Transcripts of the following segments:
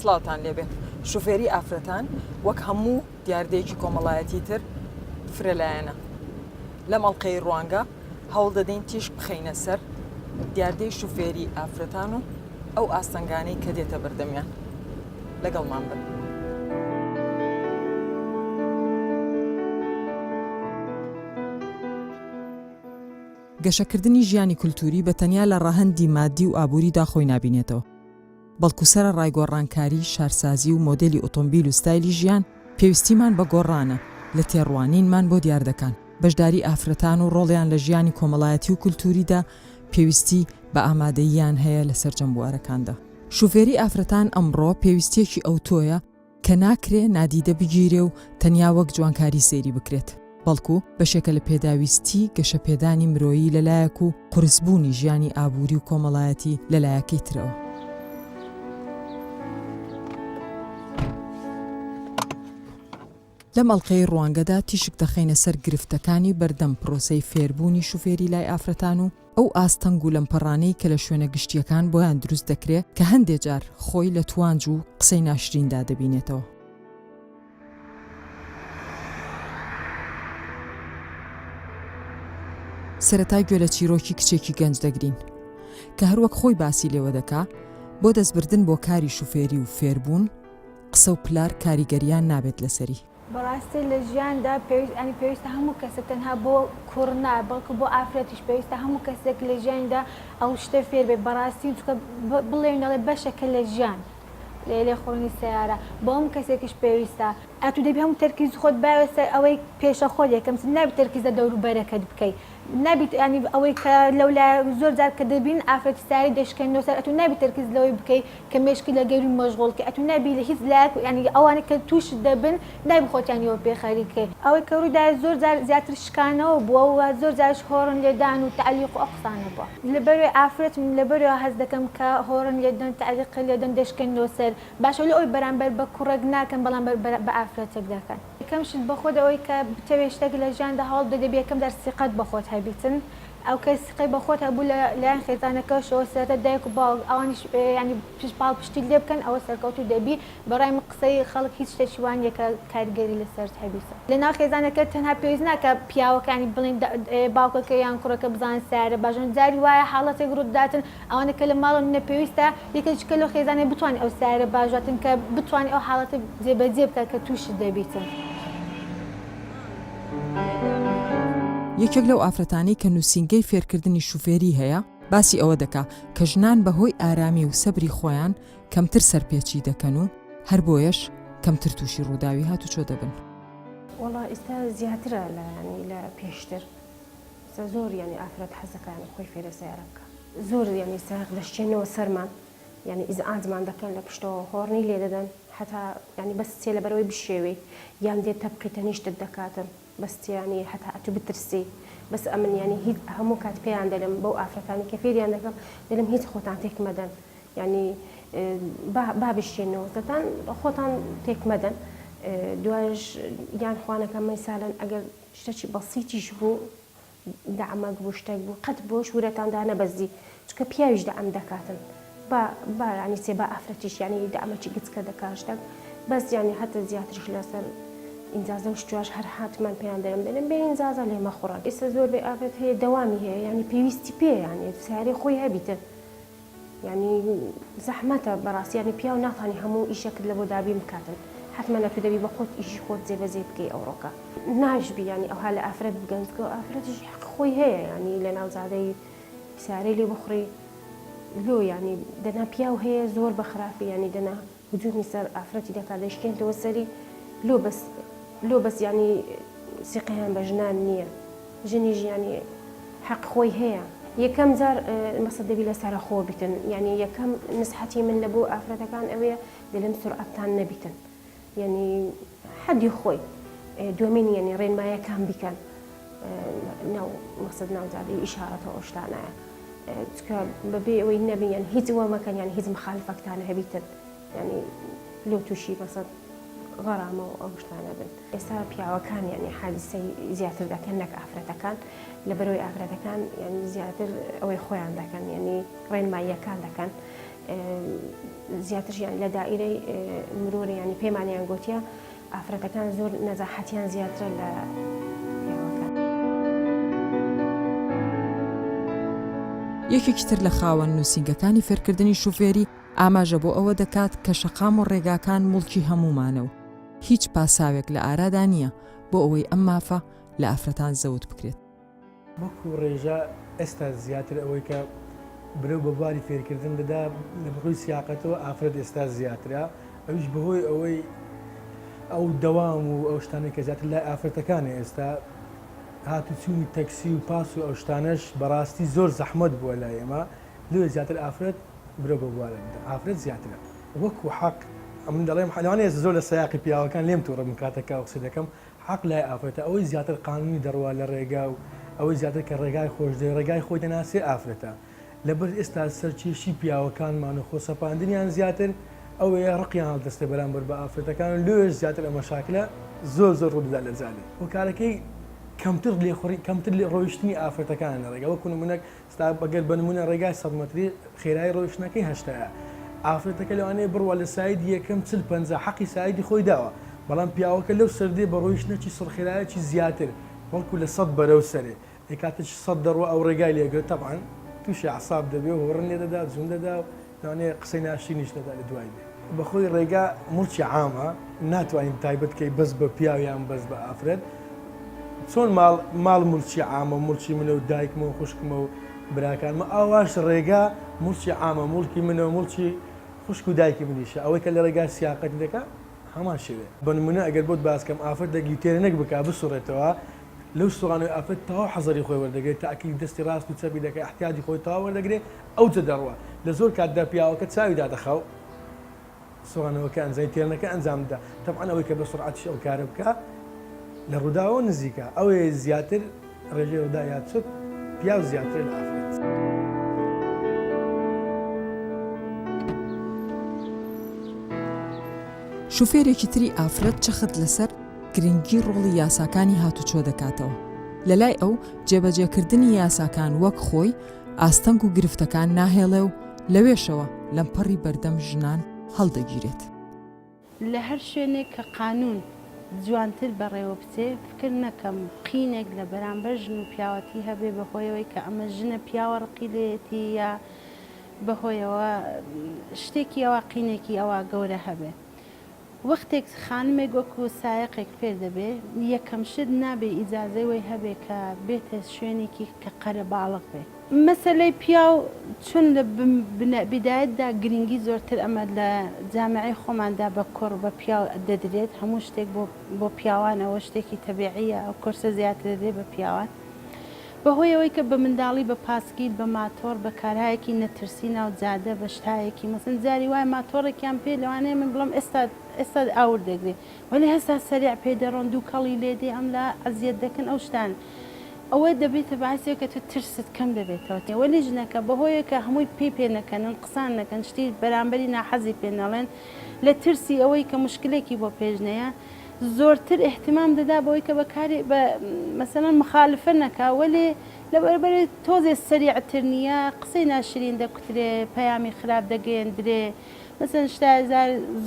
سڵاوتان لێبێ شوفێری ئافرەتان وەک هەموو دیاردەیەکی کۆمەڵایەتی تر فرەلایەنە لەم ئەڵقەی ڕوانگە هەوڵ دەدەین تیشک بخەینە سەر دیاردەی شوفێری ئافرەتان و ئەو ئاستەنگانەی کە دێتە بەردەمیان لەگەڵمان بن. گەشەکردنی ژیانی کولتوری بە تەنیا لە ڕاهەندی مادی و ئابووریدا خۆی نابینێتەوە، بەڵکو سەرە ڕایگۆڕانکاری، شارسازی و مۆدێلی ئۆتۆمبیل و ستایلی ژیان پێویستیمان بە گۆڕانە لە تێڕوانینمان بۆ دیاردەکان. بەشداری ئافرەتان و ڕۆڵیان لە ژیانی کۆمەڵایەتی و کولتوریدا پێویستی بە ئامادەییان هەیە لە سەرجەمبوارەکاندا. شوفێری ئافرەتان ئەمڕۆ پێویستیەکی ئەوتۆیە کە ناکرێ نادیدە بگیرێ و تەنیا وەک جوانکاری سەیری بکرێت، بەڵکو بەشێکە لە پێداویستی گەشەپێدانی مرۆیی لەلایەک و قورسبوونی ژیانی ئابووری و کۆمەڵایەتی لەلایەکەی ترەوە. لەم ئەڵقەی ڕوانگەدا تیشک دەخەینە سەر گرفتەکانی بەردەم پرۆسەی فێربوونی شوفێری لای ئافرەتان و ئەو ئاستەنگ و لەمپەڕانەی کە لە شوێنە گشتیەکان بۆیان دروست دەکرێت کە هەندێک جار خۆی لە توانج و قسەی ناشریندا دەبینێتەوە. سەرەتا گوێ لە چیرۆکی کچێکی گەنج دەگرین کە هەروەک خۆی باسی لێوە دەکا بۆ دەستبردن بۆ کاری شوفێری و فێربوون قسە و پلار کاریگەریان نابێت لەسەری. بەڕاستی لە ژیاندا پێویستە هەموو کەسێک تەنها بۆ کوڕنا بەڵکو بۆ ئافرەتیش پێویستە هەموو کەسێک لە ژیاندا ئەو شتە فێر بێ بەڕاستی چکە بڵێنەڵێ بەشەکە لە ژیان لێ خۆنی سیارە بۆ هەموو کەسێکیش پێویستە ئەتو دەبی هەموو تەرکیز خۆت باوێسە ئەوەی پێشە خۆت یەکەم نابێت تەرکیزە دەوروبەرەکەت بکەیت نابێت ینی ئەوەی کە لەولا زۆر جار کە دەبین ئافرەتی ساری دەشکێنەوە سەر ئەتو نابێت تەرکیز لەوەی بکەیت کە مێشکی لە گەوری مەشغوڵ کە ئەتو نابی لە هیچ لایەک ینی ئەوانە کە توش دەبن نابی خۆتیانیەوە پێخەریکەی ئەوەی کە ڕوویدا زۆر جار زیاتر شکانەوە بووە و زۆر جارش هۆڕن لێدان و تعلیق و ئەو قسانە بووە لەبەروێ ئافرەت لەبەرەوە هەست دەکەم کە هۆڕن لێدەن تعلیق لێدەن دەشکێنەوە سەر باشە لە ئەوی بەرامبەر بە کوڕێک ناکەن بەڵام بە ئافرەتێک دەکەن یەکەم شت بە خۆت ئەوەی کە بتەوێت شتێک لە ژیاندا هەڵ دەبێت یەکەم جار سیقەت بە خۆت هەبیتن ئەو کە سقەی بە خۆت هەبوو لایەن خێزانەکەشەوە سەرەتا دایک و باوک ئەوانیش ینی پاڵ پشتی لێ بکەن ئەوە سەرکەوتو دەبی بەڕای من قسەی خەڵک هیچ شتێکی وان یەکە کاریگەری لەسەر هەبیتە لەناو خێزانەکە تەنها پێویست ناکە پیاوەکانی بڵین باوکەکە یان کوڕەکە بزانن سیارە باشن جاری وایە حاڵەتێک ڕووداتن ئەوانە کە لە ماڵ نەپێویستە یەکێکە لەو خێزانێ بتوانێت ئەو سیارە باشاتن کە بتوانێت ئەو حاڵەتە جێبەجێ بکات کە تووشت دەبیتن. یەکێک لەو ئافرەتانەی کە نووسینگەی فێرکردنی شوفێری هەیە باسی ئەوە دەکا کە ژنان بەهۆی ئارامی و سەبری خۆیان کەمتر سەرپێچی دەکەن و هەر بۆیەش کەمتر تووشی ڕووداوی هاتوچۆ دەبن. وەڵا ئێستا زیاترە لە پێشتر زۆر ینی ئافرەت حەزەکان خۆی فێرە سیارە بکە زۆر ینی ساق دەشتێنەوە سەرمان ینی ئیزعاجمان دەکەن لە پشتەوە هۆڕنی لێ دەدەن حتا ینی بەس چێ لەبەرەوەی بشێوی یان دێت تە بکەیتە نیشتت دەکاتن بەستیانی حتا ئەتو بترسی بەس ئەمن ینی هیچ هەموو کات پێیان دەلم بەو ئافرەتانی کە فێریان دەکەم دەلم هیچ خۆتان تێک مەدەن ینی با بشتێنەوە دەتان خۆتان تێک مەدەن دوایش یان خوانەکە مەسالەن ئەگەر شتێکی بەسیتیش بوو دەعمەک بوو شتێک بوو قەت بۆ شوورەتاندا نەبەزی چکە پیاویش دەعم دەکاتن با ینی سێ با ئافرەتیش ینی دەعمەکی گچکە دەکات شتێک بەس ینی هەتە زیاترش لەسەر ئینجازە و شتواش هەر هاتمان پێیان دەرم دەڵێن بێ ئینجازە لێمە خوڕن ئێستا زۆر بێ ئافرەت هەیە دەوامی هەیە ینی پێویستی پێ یانی سیارەی خۆی هەبیتن ینی زەحمەتە بەڕاستی ینی پیاو ناتوانێت هەموو ئیشەکرد لە بۆ دابی بکاتن حتمما تو دەبی بە خۆت ئیشی خۆت جێبەجێ بکەی ئەوڕۆکە ناشبی ینی ئەوها لە ئافرەت بگەنجکە و ئافرەتیش حەق خۆی هەیە ینی لە ناوزادەی سیارەی لێ بخڕی لۆ ینی دەنا پیاو هەیە زۆر بەخراپی ینی دەنا هجومی سەر ئافرەتی دەکات دەشکێنتەوە سەری لۆ بەس ینی سیقیان بە ژنان نییە ژنیش ینی حەق خۆی هەیە یەکەم جار مەسەد دەبی لە سەرە خۆ بیتن ینی یەکەم نسحەتی من لە بۆ ئافرەتەکان ئەوەیە دەلم سورعەتان نەبیتن ینی حەدی خۆی دومین ینی ڕێنمایەکان بیکەن ناو مەسەد ناوزادەی ئیشارەتەوە شتانایە چکە بەبێ ئەوەی نەبین هیچ وە مەکەن یان هیچ مخالفەکتانە هەبیتن ینی لۆ تووشی مەسەد غەرامە و ئەو شتانە بن ئێستا پیاوەکان ینی حادیسەی زیاتر دەکەن نەک ئافرەتەکان لەبەرەوەی ئافرەتەکان ینی زیاتر ئەوەی خۆیان دەکەن ینی ڕێنماییەکان دەکەن زیاتر یان لە دائیرەی مرۆری ینی پەیمانیان گوتیە ئافرەتەکان زۆر نەزاحەتیان زیاترە لە پیاوەکان. یەکێکی تر لە خاوەن نووسینگەکانی فێرکردنی شوفێری ئاماژە بۆ ئەوە دەکات کە شەقام و ڕێگاکان موڵکی هەمومانە و هیچ پاساوێک لە ئارادا نییە بۆ ئەوەی ئەم مافە لە ئافرەتان زەوت بکرێت. وەکو ڕێژە ئێستا زیاتر ئەوەی کە برەو بە بواری فێرکردن دەدا لە ڕووی سیاقەتەوە ئافرەت ئێستا زیاترە ئەویش بەهۆی ئەوەی ئەو دەوام و ئەو شتانەی کە زیاتر لای ئافرەتەکانە ئێستا هاتوچوونی تەکسی و پاس و ئەو شتانەش بەڕاستی زۆر زەحمەت بووە لای ئێمە لێ زیاتر ئافرەت برە بە بوارە ئافرەت زیاترە وەکو حەق من دەڵێم حەلوانێ زۆر لە سەیاقی پیاوەکان لێم تووڕە من کاتەکە و قسە دەکەم حەق لای ئافرەتە ئەوەی زیاتر قانونی دەڕوا لە ڕێگا و ئەوەی زیاتر کە ڕێگای خۆش دێ ڕێگای خۆی دەناسێ ئافرەتە لەبەر ئێستا سەرکێشی پیاوەکانمان و خۆسەپاندنیان زیاتر ئەوەیە ڕقیان هەڵدەستێ بەرامبەر بە ئافرەتەکان لێش زیاتر ئەمە شاکلە زۆر زۆر ڕوودا لە جالێ و کارەکەی کەمتر لێخۆری کەمتر لێ ڕۆیشتنی ئافرەتەکان لە ڕێگە وەکو نمونەک ستا بەگەر بە نمونە ڕێگای 100 مەتری خێرایی ڕۆیشتنەکەی هەشتەیە ئافرەتەکە لەوانەیە بڕوا لە سایدی یەکەم 40-50 حەقی سایدی خۆی داوە بەڵام پیاوەکە لەو سەردێ بە ڕۆیشتنەکی سڕخێرایەکی زیاتر وەڵکو لە 100 بەرەو سەرێ کاتش 100 دەڕوە ئەو ڕێگای لێگرێت تەبعاً تووشی عساب دەبێ و هۆڕن لێ دەدا جون دەدا و لەوانەیە قسەی ناشرینیش دەدا لە دوای بێ بەخۆی ڕێگا موڵکی عامە ناتوانین تایبەت بکەی بەس بە پیاویان بەس بە ئافرەت چۆن ماڵ موڵکی عامە موڵکی منە و دایکمە و خوشکمە و براکانمە ئاواش ڕێگا موڵکی عامە موڵکی منە و موڵکی خوشک و دایکی منیشە ئەوەی کە لە ڕێگا سیاقەتی دەکا هەمان شێوێ بە نمونە ئەگەر بۆت باسکەم ئافرەت دەگی تێرەنەک بک بسوڕێتەوە لەو سوڕانەوەی ئافرەت تەواو حەزەری خۆی وەردەگرێت تاکی دەستی ڕاست و چەپی دەکەی احتیاجی خۆی تەواو وەردەگرێت ئەو جە دەڕوە لە زۆر کاتدا پیاوەکە چاویدا دەخەو سوڕانەوەکە ئەنجای تێرنەکە ئەنجامدا تەبعاً ئەوەی کە بە سرعەتیش ئەو کارە بکە لە ڕووداوە نزیکە ئەوەیە زیاتر ڕێژەی ڕوودا یاچوت پیاو زیاتر لە ئافرەت. شوفێرێکی تری ئافرەت چەخت لەسەر گرنگی ڕۆڵی یاساکانی هاتوچۆ دەکاتەوە لەلای ئەو جێبەجێکردنی یاساکان وەک خۆی ئاستەنگ و گرفتەکان ناهێڵێ و لەوێشەوە لەمپەڕی بەردەم ژنان هەڵدەگیرێت. لە هەر شوێنێک کە قانون جوانتر بەڕێوە بچێ فکر نەکەم قینێک لە بەرامبەر ژن و پیاوەتی هەبێ بەهۆیەوەی کە ئەمە ژنە پیاوە ڕقیلێتی یا بەهۆیەوە شتێکی ئەوە قینێکی ئەوە گەورە هەبێ. وەختێک خانمێک وەکو سایقێک فێر دەبێ یەکەم شت نابێ ئیجازەی وی هەبێ کە بێتە شوێنێکی کە قەرە باڵق بێ. مەسەلەی پیاو چون لە بدایەتدا گرنگی زۆرتر ئەمە لە جامعەی خۆماندا بە کوڕ بە پیاو دەدرێت هەموو شتێک بۆ پیاوانەوە شتێکی تەبیعیە ئەو کورسە زیاتر دەدرێت بە پیاوان بەهۆی ئەوەی کە بە منداڵی بە پاسکیل بە ماتۆر بە کارهایەکی نەترسی ناو جادە بە شتایەکی مەسن جاری وای ماتۆڕێکیان پێ لەوانەیە من بڵم ئێستا ئاور دەگرێت ولی هەستا سەریع پێ دەڕۆن دوو کەڵی لێدێ ئەم لە ئەزیەت دەکەن ئەو شتان ئەوە دەبێتە باعثی کە تو ترست کەم دەبێتەوە وەلی ژنەکە بەهۆیە کە هەمووی پێ نەکەنن قسان نەکەن شتی بەرامبەری ناحەزی پێ نەڵێن لە ترسی ئەوەی کە مشکلێکی بۆ پێشنەیە زۆرتر احتمام دەدا بۆی کە بەکاری بە مەسەڵەن مخالفە نەکا وەلی لەبەربەری تۆزێ سەریعتر نییە قسەی ناشرین دەکوترێ پەیامی خراپ دەگەیەندرێ مەسەن شتای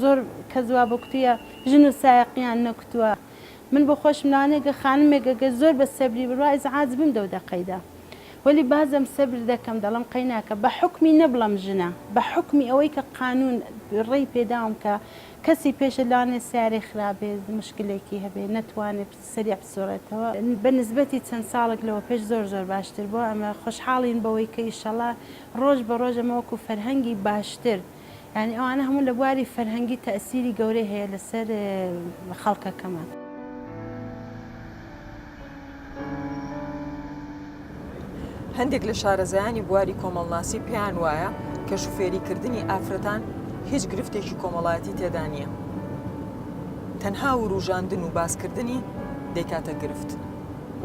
زۆر کە زوا بۆ کوتویە ژن و سایقیان نەکوتووە من بۆ خۆشم لەوانەیە خانمێکەکە زۆر بە سەبری بڕوا ئیزعاج بم دەو دەقەیدا وەلی بازم سەبر دەکەم دەڵم قەیناکە بە حکمی نەبڵم ژنە بە حکمی ئەوەی کە قانون ڕێی پێداوم کە کەسی پێشە لەوانێ سیارەی خراپێ مشکلێکی هەبێ نەتوانێت سەریع بسۆڕێتەوە بە نسبەتی چەند ساڵێک لەوە پێش زۆر باشتر بووە ئەمە خۆشحاڵین بەوەی کە ئیشەڵا ڕۆژ بە ڕۆژ ئەمە وەکو فەرهەنگی باشتر یعنی ئەوانە هەموو لە بواری فەرهەنگی تەئسیری گەورەی هەیە لەسەر خەڵکەکەمان. هەندێک لە شارەزایانی بواری کۆمەڵناسی پێیان وایە کە شوفێریکردنی ئافرەتان هیچ گرفتێکی کۆمەڵایەتی تێدا نییە. تەنها وروژاندن و باسکردنی دەیکاتە گرفت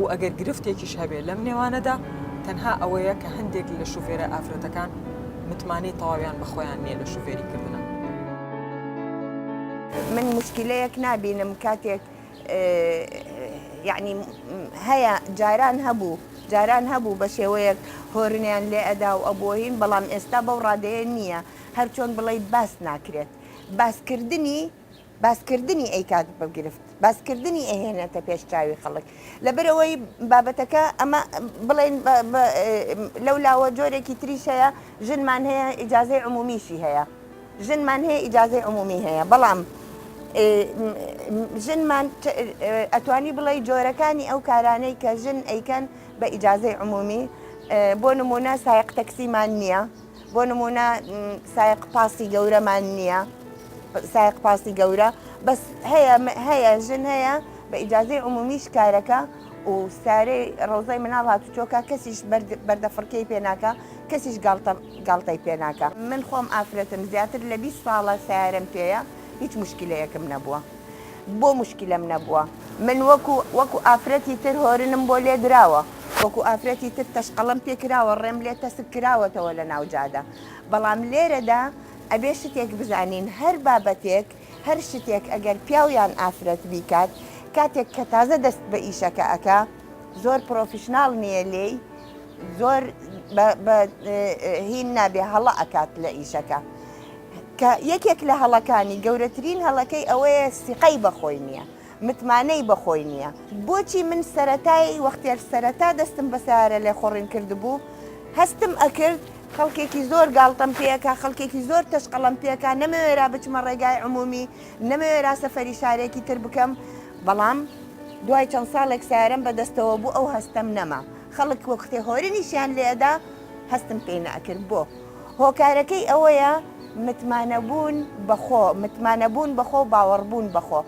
و ئەگەر گرفتێکیش هەبێت لەم نێوانەدا تەنها ئەوەیە کە هەندێک لە شوفێرە ئافرەتەکان متمانەی تەواویان بەخۆیان نییە لە شوفێریکردنە. من مشکلەیەک نابینم کاتێک یعنی هەیە جاران هەبوو بە شێوەیەک هۆرنیان لێ ئەدا و ئەبۆهین بەڵام ئێستا بەو ڕادەیە نییە هەر چۆن بڵێ باس ناکرێت باسکردنی ئەیکات بەگرفت باسکردنی ئەهێنێتە پێش چاوی خەڵک لەبەرەوەی بابەتەکە ئەمە بڵێن لەو لاوە جۆرێکی تریش هەیە ژنمان هەیە ئیجازەی عمومیشی هەیە ژنمان هەیە ئیجازەی عمومی هەیە بەڵام ژنمان ئەتوانی بڵێ جۆرەکانی ئەو کارانەی کە ژن ئەیکەن بە ئیجازەی عمومی بۆ نمونە سایق تەکسیمان نییە بۆ نمونە سایق پاسی گەورەمان نییە سایق پاسی گەورە بەس هەیە ژن هەیە بە ئیجازەی عمومیش کارەکە و سارەی ڕۆزای مناڵ هاتوچۆکە کەسیش بەردەفڕکەی پێناکە کەسیش گاڵتەی پێناکە من خۆم ئافرەتم زیاتر لە 20 ساڵە سیارەم پێەیە هیچ مشکلەیەکم نەبووە بۆ مشکلەم نەبووە من وەکو ئافرەتی تر هۆرنم بۆ لێ درراوە وەکو ئافرەتی تر تەشقەڵم پێکراوە ڕێم لێ تەسک کراوەتەوە لە ناوجادا بەڵام لێرەدا ئەبێ شتێک بزانین هەر بابەتێک هەر شتێک ئەگەر پیاویان ئافرەت بیکات کاتێک کە تازە دەست بە ئیشەکە ئەکا زۆر پرۆفیشناڵ نییە لێی زۆر هین نابێ هەڵە ئەکات لە ئیشەکە کە یەکێک لە هەڵەکانی گەورەترین هەڵەکەی ئەوەیە سیقەی بەخۆی نییە متمانەی بەخۆی نییە بۆچی من سەرەتای وەختێر سەرەتا دەستم بە سارە لێ خۆڕین کردبوو هەستم ئەکرد خەڵکێکی زۆر گاڵتەم پێەکە خەڵکێکی زۆر تەشقەڵم پێەکە نەمەوێرا بچمە ڕێگای عمومی نەمەوێرا سەفەری شارێکی تر بکەم بەڵام دوای چەند ساڵێک سیارەم بەدەستەوە بوو ئەو هەستەم نەما خەڵک وەختێ هۆرنیشیان لێدا هەستم پێی ناکرد بۆ هۆکارەکەی ئەوەیە متمانەبوون بەخۆ باوەڕبوون بەخۆ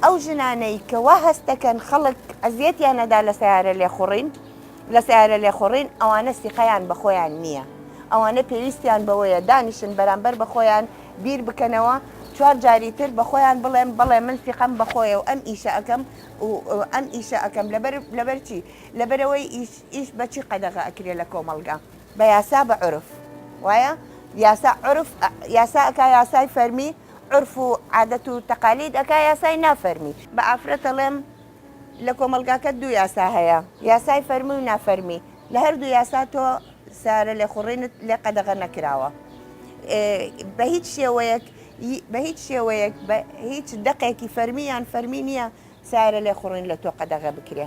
ئەو ژنانەی کە وا هەستەکەن خەڵک ئەزیەتیانەدا لە سیارە لێخۆڕین ئەوانە سیقەیان بەخۆیان نییە ئەوانە پێویستیان بەوەیە دانیشن بەرامبەر بەخۆیان بیر بکەنەوە چوار جاری تر بەخۆیان بڵێ من سیقەم بەخۆیە و ئەم ئیشە ئەەکەم لەبەر چی لەبەرەوەی ئیش بەچی قەدەغە ئەکرێ لە کۆمەلگا بە یاسا بە عرف وایە یاسا ئەکا یاسای فەرمی عرف و عادەت و تەقالید ئەکا یاسای نافەرمی بە ئافرەتەڵێم لە کۆمەلگاکە دوو یاسا هەیە یاسای فەرمی و نافەرمی لە هەردوو یاسا تۆ سارە لێ خوڕینت لێ قەدەغە نەکراوە بە هیچ شێوەیەک بە هیچ دەقێکی فەرمییان فەرمی نییە سارە لێ خوڕین لە تۆ قەدەغە بکرێ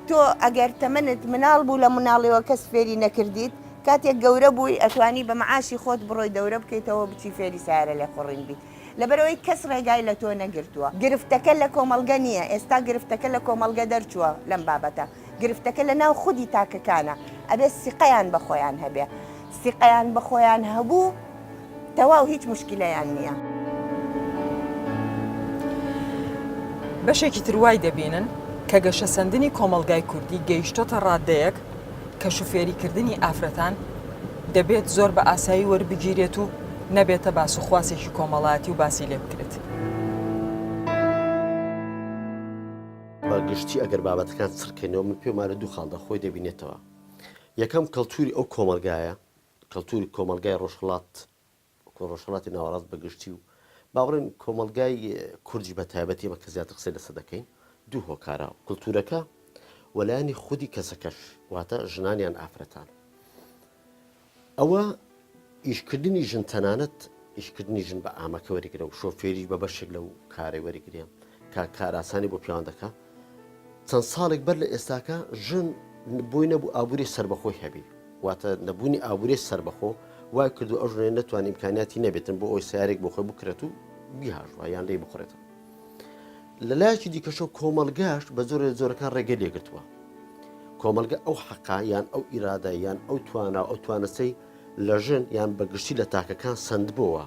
تۆ ئەگەر تەمەنت مناڵ بوو لە مناڵیەوە کەس فێری نەکردیت کاتێک گەورە بووی ئەتوانی بە معاشی خۆت بڕۆی دەورە بکەیتەوە بچی فێری سارە لێ خوڕین بیت لەبەرەوەی کەس ڕێگای لە تۆ نەگرتووە گرفتەکە لە کۆمەلگە نییە ئێستا گرفتەکە لە کۆمەلگە دەرچووە لەم بابەتە گرفتەکە لە ناو خودی تاکەکانە ئەبێ سیقەیان بەخۆیان هەبێ سیقەیان بەخۆیان هەبوو تەواو هیچ مشکلەیان نییە بەشێکی تروای دەبینن کە گەشەسەندنی کۆمەلگای کوردی گەیشتۆتە ڕادەیەک کە شوفێریکردنی ئافرەتان دەبێت زۆر بە ئاسایی وەربگیرێت و نەبێتە باس و خواسێکی کۆمەڵایەتی و باسی لێ بکرێت. بەگشتی ئەگەر بابەتەکان چڕکەنەوە من پێمانە دوو خاڵدە خۆی دەبینێتەوە. یەکەم کەڵتوری ئەو کۆمەلگایە کەڵتوری کۆمەلگای ڕۆژهەڵاتی ناوەڕاست بەگشتی و باوەڕێن کۆمەلگای کوردی بە تایبەتی ئێمە کە زیاتر قسەی لەسەر دەکەین دوو هۆکارە کولتورەکە وەلایانی خودی کەسەکەش واتە ژنانیان ئافرەتان ئەوە ئیشکردنی ژن تەنانەت ئیشکردنی ژن بە ئامەکە وەریگرە و شۆفێری بە بەشێک لەو کارەی وەریگرێن کاراسانی بۆ پیاوان دەکە چەند ساڵێک بەر لە ئێستاکە ژن بۆی نەبوو ئابووری سربەخۆی هەبی واتە نەبوونی ئابووری سربەخۆ وای کردو ئەو ژنێ نەتوانین ئیمکانیاتی نەبێتن بۆ ئەوی سیارێک بۆ خۆی بکرێت و بیهاژوە یان لێی بخورێتەوە لە لایەکی دیکەشەوە کۆمەلگاش بە زۆرەکان ڕێگە لێگرتووە کۆمەلگە ئەو حەقا یان ئەو ئیرادە یان ئەو توانە ئەو توانەسەی لە ژن یان بەگشتی لە تاکەکان سندبووە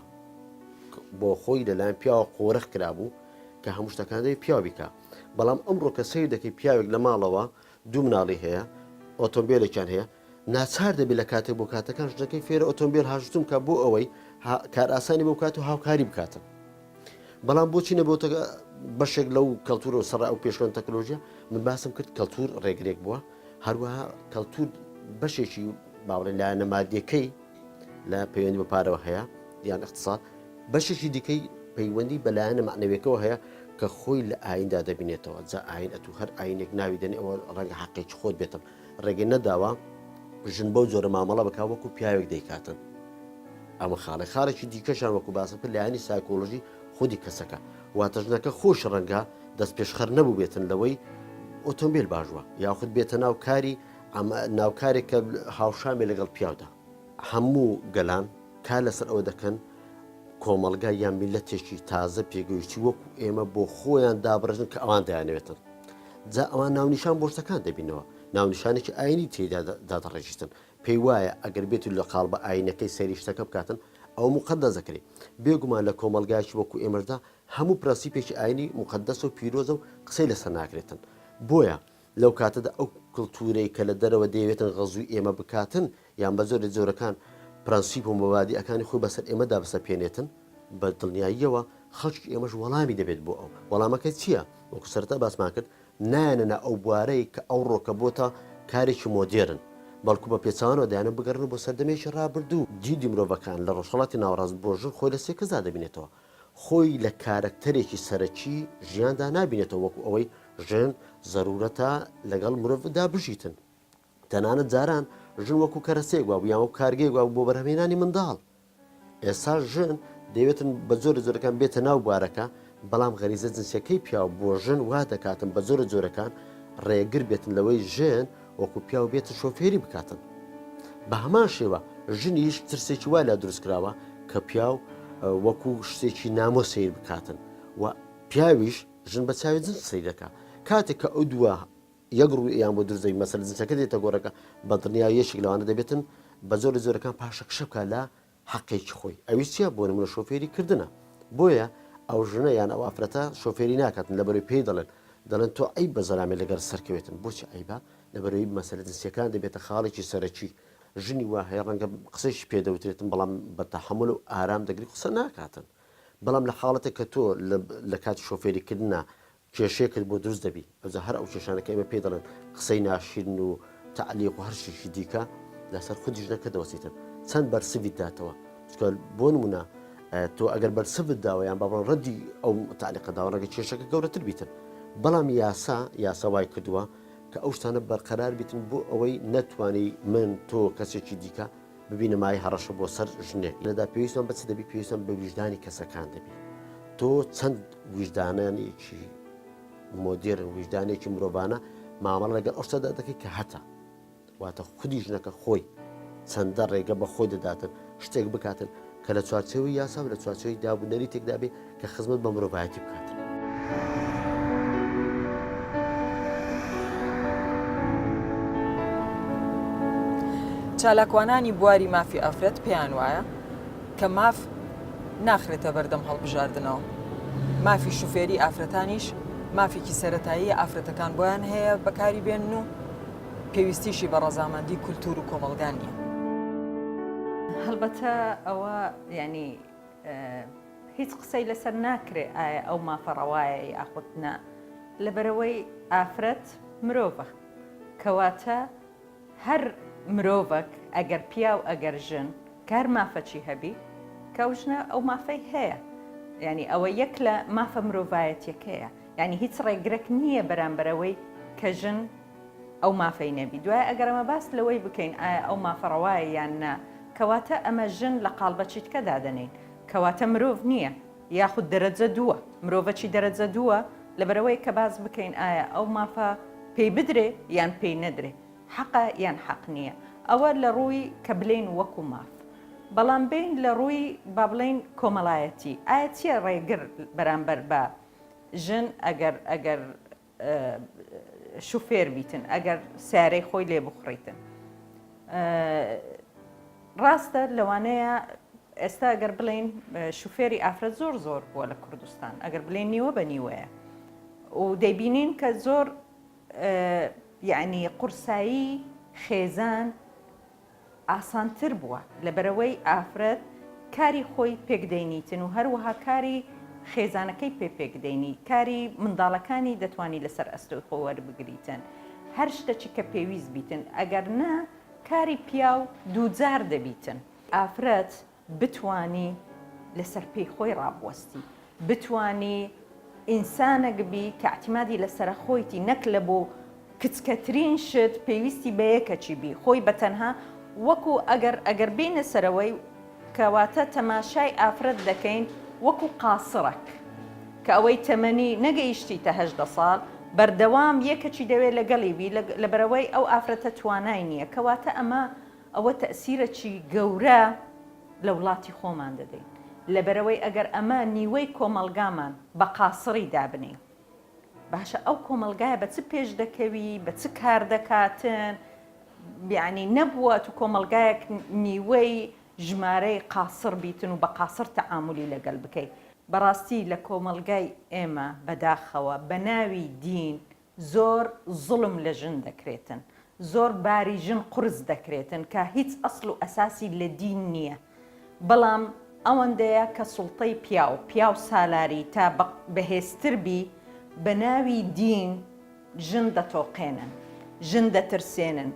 بۆ خۆی لەلایەن پیاوە قۆرەخ کرابوو کە هەموو شتەکانی پیاو بیکە بەڵام ئەمڕۆ کە سەیر دەکەی پیاوێک لە ماڵەوە دوو مناڵی هەیە ئۆتۆمبیلێکیان هەیە ناچار دەبێت لە کاتێک بۆ کاتەکان ژنەکەی فێرە ئۆتۆمبیل هاژتوم کە بۆ ئەوەی کار ئاسانی بۆ کات و هاوکاری بکاتن بەڵام بۆچی نەبووتە بەشێک لەو کەلتور و سەرا ئەو پێشکەن تەکنۆلۆژیا من باسم کرد کەلتور ڕێگرێک بووە هەروەها کەلتور بەشێکی باوەڕێ لایەنە مادیەکەی لە پەیوەندی بە پارەوە هەیە یان اقتصاد بەشێکی دیکەی پەیوەندی بە لایەنە معنەویەکەوە هەیە کە خۆی لە ئایندا دەبینێتەوە جا ئاین ئەتو هەر ئاینێک ناوی دەنێ ئەوە ڕەنگە حەقێکی خۆت بێتم ڕێگەی نەداوە ژن بەو جۆرە مامەڵە بکا وەکو پیاوێک دەیکاتن ئەمە خاڵێکی دیکەشان وەکو باسە کرد لایانی سایکۆلۆژی خودی کەسەکە واتە ژنەکە خۆش ڕەنگە دەست پێشخەر نەبوو بێتن لەوەی ئۆتۆمبیل باشوە یاخود بێتە ناو کاری ناوکارێک کە هاوشامی لەگەڵ پیاودا هەموو گەلان کا لەسەر ئەوە دەکەن کۆمەلگا یان میلەتێکی تازە پێگەیشتی وەکو ئێمە بۆ خۆیان دابڕژن کە ئەوان دەیانەوێتن جا ئەوان ناونیشان بۆشتەکان دەبینەوە ناونیشانێکی ئاینی تێدا دادەڕێژیتن پێی وایە ئەگەر بێت لە قاڵ بە ئاینەکەی سەری شتەکە بکاتن ئەو مقدەس دەکرێت بێگومان لە کۆمەلگایکی وەکو ئێمەدا هەموو پرەنسیپێکی ئاینی مقدەس و پیرۆزە و قسەی لەسەر ناکرێتن بۆیە لەو کاتەدا ئەو کڵتورەی کە لە دەرەوە دەیەوێتن غەزووی ئێمە بکاتن یان بە زۆر جۆرەکان پرەنسیپ و مەبادی ئەکانی خۆی بەسەر ئێمەدا بەسەپێنێتن بە دڵنیاییەوە خەڵکی ئێمەش وەڵامی دەبێت بۆ ئەو وەڵامەکە چییە وەکو سەرتا باسمان کرد نایەنە ئەو بوارەی کە ئەو ڕۆکە بۆتە کارێکی مۆدێرن بەڵکو بە پێچوانەوە دایانە بگەڕن بۆ سەردەمێکی ڕابردوو جیدی مرۆڤەکان لە ڕۆژهەڵاتی ناوەڕاست بۆ ژن خۆی لە سێ کەسدا دەبینێتەوە خۆی لە کارکتەرێکی سەرەکی ژیاندا نابینێتەوە وەکو ئەوەی ژن زەرورەتە لەگەڵ مرۆڤدا بژیتن تەنانەت جاران ژن وەکو کەرەسێک وابوو یان وەکو کارگەیەک وابوو بۆ بەرهەمهێنانی منداڵ ئێستا ژن دەیەوێتن بە زۆر جۆرەکان بێتە ناو بوارەکە بەڵام غەریزە جنسیەکەی پیاو بۆ ژن وا دەکاتن بە زۆر جۆرەکان ڕێگر بێتن لەوەی ژن وەکو پیاو بێتە شۆفێری بکاتن بە هەمان شێوە ژنیش ترسێکی وای لا دروست کراوە کە پیاو وەکو شتێکی نامۆ سیر بکاتن و پیاویش ژن بە چاوی جنس سیر دەکات کاتێک کە ئەو دووە یەک ڕوویان بۆ دروستەی مەسەل جنسەکە دێتە گۆڕەکە بە دڵنیا یەشێک لەوانە دەبێتن بە زۆر جۆرەکان پاشەکشە بکە لە حەقێکی خۆی ئەوی چیە بۆ نمونە شۆفێری کردنە بۆیە ئەو ژنە یان ئەو ئافرەتە شۆفێری ناکاتن لەبەرەوەی پێی دەڵێن تۆ ئەی بە زەرامێ لەگەر سەرکەوێتن بۆچی ئەیبا لەبەرەوەی مەسەلە جنسیەکان دەبێتە خاڵێکی سەرەکی ژنی وا هەیە ڕەنگە قسەیشی پێدەوترێتن بەڵام بە تەحەموڵ و ئارام دەگری قسە ناکاتن بەڵام لە حاڵەتێک کە تۆ لە کاتی شۆفێریکردنا کێشەیەکت بۆ دروست دەبی ئەوجا هەر ئەو کێشانەکە ئێمە پێ دەڵێن قسەی ناشرین و تعلیق و هەر شتێکی دیکە لەسەر خودی ژنەکە دەوەسیتن چەند بەرسیت داتەوە چکە بۆ نمونە تۆ ئەگەر بەرسفت داوە یان بەڵام ڕەدی ئەو تعلیقە داوەڕێگە کێشەکە گەورەتر بیتن بەڵام یاسا وای کردووە کە ئەو شتانە بەرقەرار بیتن بۆ ئەوەی نەتوانی من تۆ کەسێکی دیکە ببینە مای هەڕەشە بۆ سەر ژنێک لەدا پێویستم بەچ دەبی پێویستم بە ویژدانی کەسەکان دەبی تۆ چەند ویژدانانێکی مۆدێرن ویژدانێکی مرۆڤانە مامەڵ لەگەڵ ئەو شتەدا دەکەی کە هەتا واتە خودی ژنەکە خۆی چەندە ڕێگە بە خۆی دەداتن شتێک بکاتن کە لە چوارچێوەی یاسا و لە چوارچێوەی دابوونەری تێکدا بێ کە خزمەت بە مرۆڤایەتی بکاتن چالاکوانانی بواری مافی ئافرەت پێیان وایە کە ماف ناخرێتە بەردەم هەڵبژاردنەوە مافی شوفێری ئافرەتانیش مافێکی سەرەتایی ئافرەتەکان بۆیان هەیە بەکاری بێن و پێویستیشی بە ڕەزامەندی کولتور و کۆمەڵگان نیە هەڵبەتە ئەوە ینی هیچ قسەی لەسەر ناکرێ ئایا ئەو مافەڕەوایە یاخودنا لەبەرەوەی ئافرەت مرۆڤە کەواتە هەر مرۆڤک ئەگەر پیا و ئەگەر ژن کار مافەچی هەبی کەوژنە ئەو مافەی هەیە ینی ئەوە یەک لە مافە مرۆڤایەتیەکەیە ینی هیچ ڕێگرێک نییە بەرامبەرەوەی کە ژن ئەو مافەی نەبی دوای ئەگەر ئەمە باس لەوەی بکەین ئایا ئەو مافەڕەوایە یان نا کەواتە ئەمە ژن لە قاڵبەچیتکەدا دەنین کەواتە مرۆڤ نییە یاخود دەرەجە دووە مرۆڤەکی دەرەجە دووە لەبەرەوەی کە باز بکەین ئایا ئەو مافە پێی بدرێ یان پێی نەدرێ حەقە یان حەق نییە ئەوە لە ڕووی کە بلین وەکو ماف بەڵام بین لە ڕووی با بڵین کۆمەڵایەتی ئایا چییە ڕێگر بەرامبەر بە ژن ئەگەر شوفێر بیتن ئەگەر سیارەی خۆی لێ بخڕیتن ڕاستە لەوانەیە ئێستا ئەگەر بڵین شوفێری ئافرەت زۆر بووە لە کوردستان ئەگەر بڵێن نیوە بە نیوەیە و دەیبینین کە زۆر یعنی قورسایی خێزان ئاسانتر بووە لەبەرەوەی ئافرەت کاری خۆی پێکدەینیتن و هەروەها کاری خێزانەکەی پێکدەینی کاری منداڵەکانی دەتوانی لەسەر ئەستۆی خۆ وەربگریتن هەر شتێکی کە پێویست بیتن ئەگەر نا کاری پیاو دووجار دەبیتن ئافرەت بتوانی لەسەر پێی خۆی ڕابوەستی بتوانی ئینسانێک بی کە اعتیمادی لەسەر خۆیتی نەک لە بۆ کچکەترین شت پێویستی بە یەکەچی بی خۆی بەتەنها وەکو ئەگەر بینە سەرەوەی کەواتە تەماشای ئافرەت دەکەین وەکو قاسڕک کە ئەوەی تەمەنی نەگەیشتیتە 18 ساڵ بەردەوام یەکەچی دەوێت لەگەڵی بی لەبەرەوەی ئەو ئافرەتە توانای نییە کەواتە ئەوە تەسیرەکی گەورە لە وڵاتی خۆمان دەدەین لەبەرەوەی ئەگەر ئەمە نیوەی کۆمەلگامان بە قاسڕی دابنین باشە ئەو کۆمەلگایە بە چ پێش دەکەوی بە چ کار دەکاتن یعنی نەبووە تو کۆمەلگایەک نیوەی ژمارەی قاسڕ بیتن و بە قاسڕ تەعاملی لەگەڵ بکەیت بەڕاستی لە کۆمەلگای ئێمە بەداخەوە بە ناوی دین زۆر زڵم لە ژن دەکرێتن زۆر باری ژن قرس دەکرێتن کە هیچ ئەسڵ و ئەساسی لە دین نییە بەڵام ئەوەندەیە کە سوڵتەی پیا و سالاری تا بەهێزتر بی بە ناوی دین ژن دەتۆقێنن ژن دەترسێنن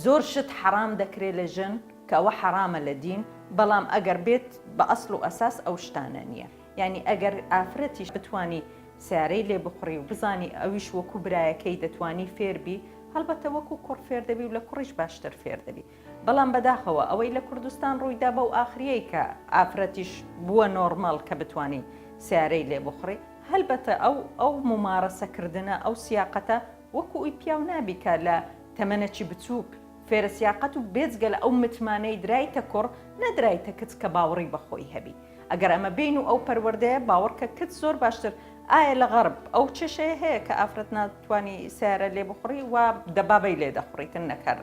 زۆر شت حرام دەکرێت لە ژن کە ئەوە حرامە لە دین بەڵام ئەگەر بێت بە ئەسڵ و ئەساس ئەو شتانە نییە یعنی ئەگەر ئافرەتیش بتانی سیارەی لێ بخڕی و بزانی ئەویش وەکو برایەکەی دەتوانی فێربی هەڵبەتە وەکو کوڕ فێر دەبی و لە کوڕیش باشتر فێر دەبی بەڵام بەداخەوە ئەوەی لە کوردستان ڕوویدا بە و ئاخریەی کە ئافرەتیش بووە نۆرمال کە بتانی سیارەی لێ بخڕی هەلبەتە ئەو ممارەسەکردنە ئەو سیاقەتە وەکو ئەوی پیاو نابی کە لە تەمەنەکی بچووک فێرە سیاقەت و بێجگە لە ئەو متمانەی درایتە کوڕ نەدرایتە کچ کە باوەڕی بەخۆی هەبی ئەگەر ئەمە بین و ئەو پەروەردەیە باوەڕکە کچ زۆر باشتر ئایا لە غەرب ئەو چێشەیە هەیە کە ئافرەت ناتوانی سیارە لێ بخڕی و دەبابەی لێ دەخڕیتن نەکەر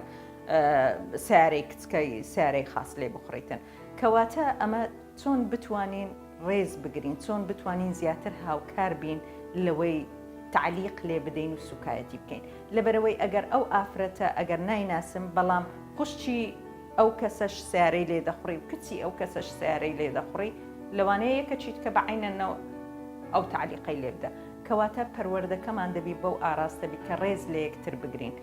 سیارەی کچکەی سیارەی خاص لێ بخڕیتن کەواتە ئەمە چۆن بتوانین ڕێز بگرین چۆن بتوانین زیاتر هاوکار بین لەوەی تعلیق لێ بدەین و سوکایەتی بکەین لەبەرەوەی ئەگەر ئەو ئافرەتە ئەگەر نایناسم بەڵام خوشتی ئەو کەسەش سیارەی لێ دەخڕی و کچی ئەو کەسەش سیارەی لێ دەخڕی لەوانەیە یەکە چیت کە بەعینەنەوە ئەو تعلیقی لێ بدە کەواتە پەروەردەکەمان دەبی بەو ئاراستەبی کە ڕێز لە یەکتر بگرین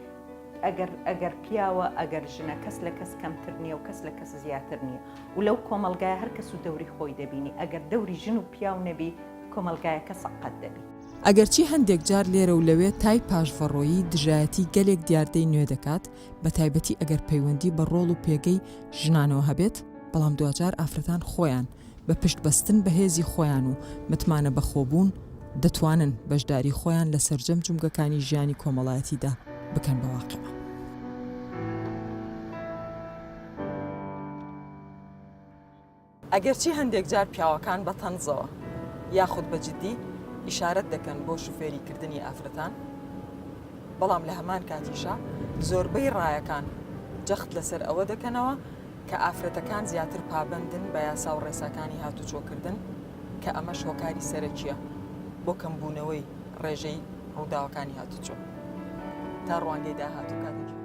ئەگەر پیاوە ئەگەر ژنە کەس لە کەس کەمتر نییە و کەس لە کەس زیاتر نییە و لەو کۆمەلگایە هەر کەس و دەوری خۆی دەبینی ئەگەر دەوری ژن و پیاو نەبی کۆمەلگایەکە سەقەت دەبی ئەگەرچی هەندێک جار لێرە و لەوێ تای پاشڤەڕۆیی دژایەتی گەلێک دیاردەی نوێ دەکات بە تایبەتی ئەگەر پەیوەندی بە ڕۆڵ و پێگەی ژنانەوە هەبێت بەڵام دوجار ئافرەتان خۆیان بە پشت بەستن بە هێزی خۆیان و متمانە بەخۆبوون دەتوانن بەشداری خۆیان لە سەرجەم جومگەکانی ژیانی کۆمەڵایەتیدا بکەن بە واقعە. ئەگەرچی هەندێک جار پیاوەکان بە تەنزەوە یاخود بە جددی ئیشارەت دەکەن بۆ شوفێریکردنی ئافرەتان بەڵام لە هەمان کاتیشا زۆربەی ڕایەکان جەخت لەسەر ئەوە دەکەنەوە کە ئافرەتەکان زیاتر پابندن بە یاسا و ڕێساکانی هاتوچۆکردن کە ئەمە شۆکاری سەرەکیە بۆ کەمبوونەوەی ڕێژەی ڕووداوەکانی هاتوچۆ تا ڕوانگەی داهاتوو کاتێکی